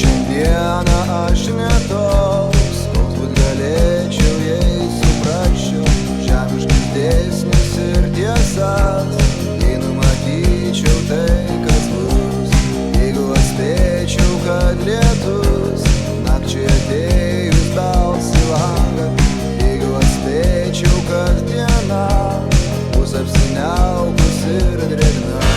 Šiandieną aš ne toks, koks būt galėčiau, jei suprasčiau žemiškus dėsnius ir tiesas, jei numatyčiau tai, kas bus, jeigu atspėčiau, kad lietus nakčiai atėjus bels į langą, jeigu atspėčiau, kad diena bus apsiniaukus ir drėgna.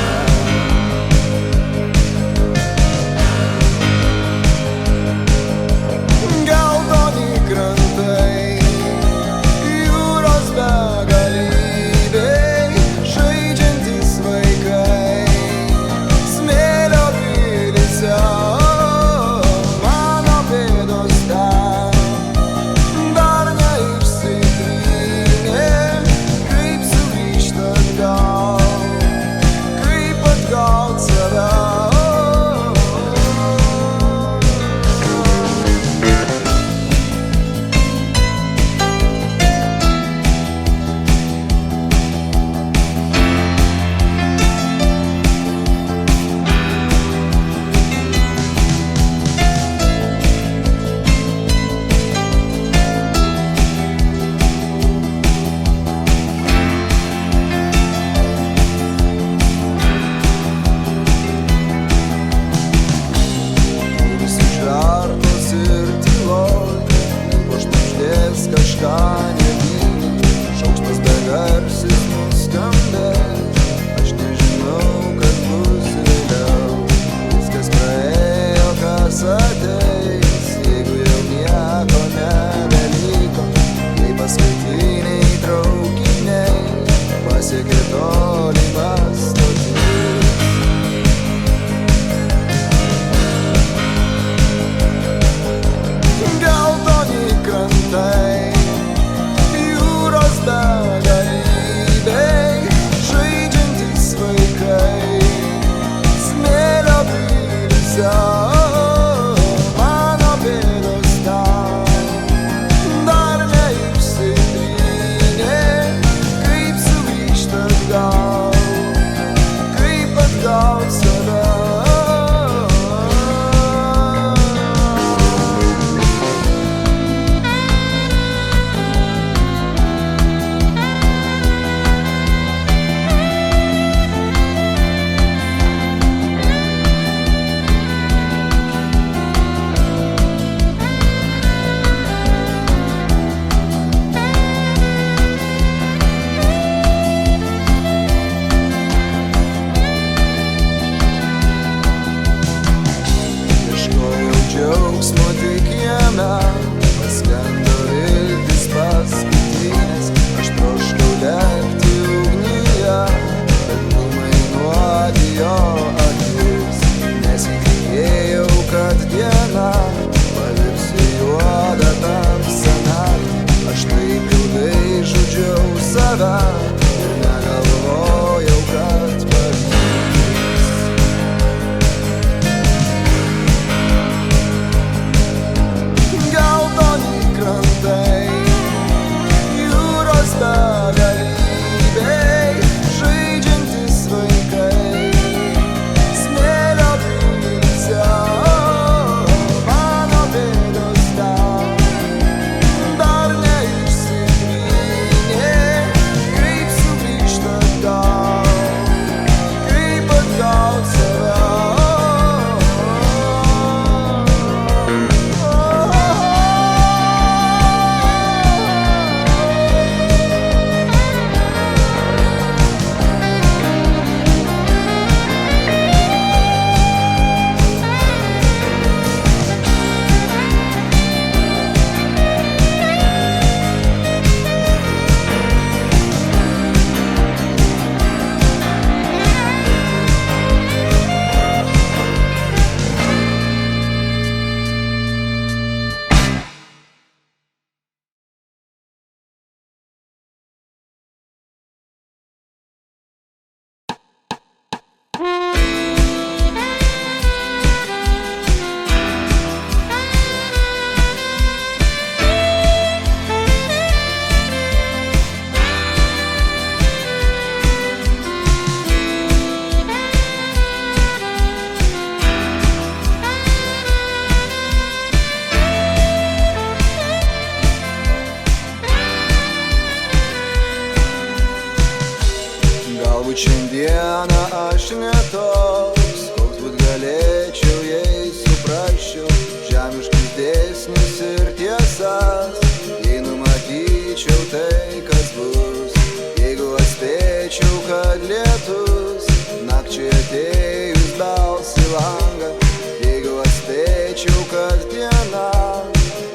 kad diena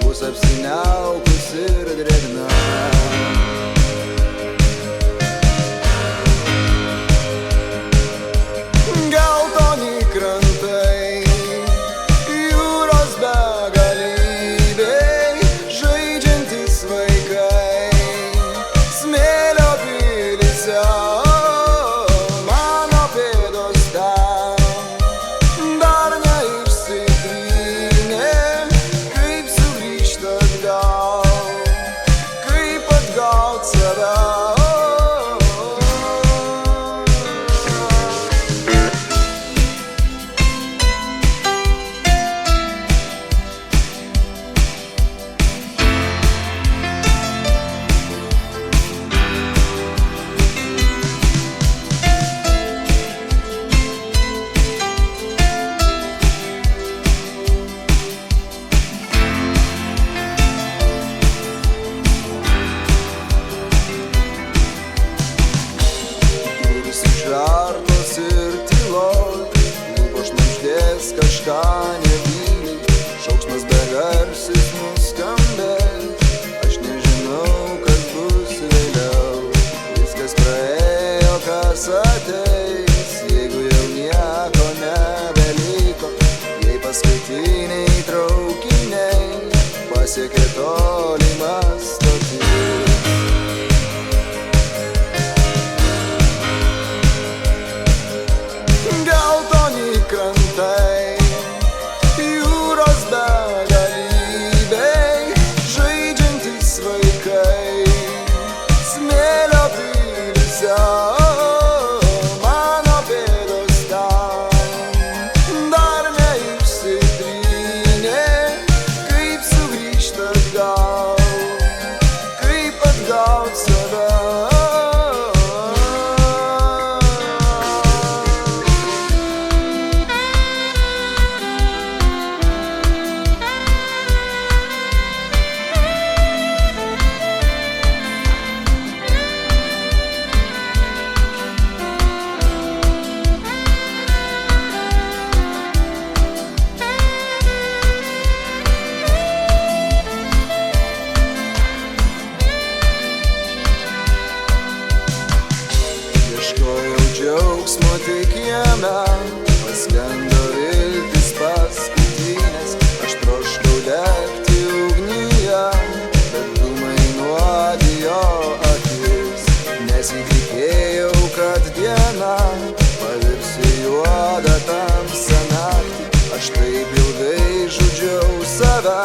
bus apsiniaukus ir drėgna. Geltoni krantai, jūros begalybėj, žaidžiantys vaikai, smėlio pilyse, mano pėdos ten dar neišsitrynė. Kaip sugrįžt atgal, kaip atgaut save. Užvertos ir tyloj, lūpos šnabždės kažką nevyliai, šauksmas begarsis nuskambės. Aš nežinau, kas bus vėliau, viskas praėjo, kas ateis. Jeigu jau nieko nebeliko, jei paskutiniai traukiniai pasiekė tolimas stotis. Krantai, jūros begalybėj, žaidžiantys vaikai, smėlio pilyse, mano pėdos ten dar neišsitrynė. Kaip sugrįžt atgal, kaip atgaut save. Ieškojau džiaugsmo tik jame, paskendo viltis paskutinės. Aš troškau degti ugnyje, bet dūmai nuodijo akis. Nesitikėjau, kad diena pavirs į juodą tamsią naktį. Aš taip ilgai žudžiau save,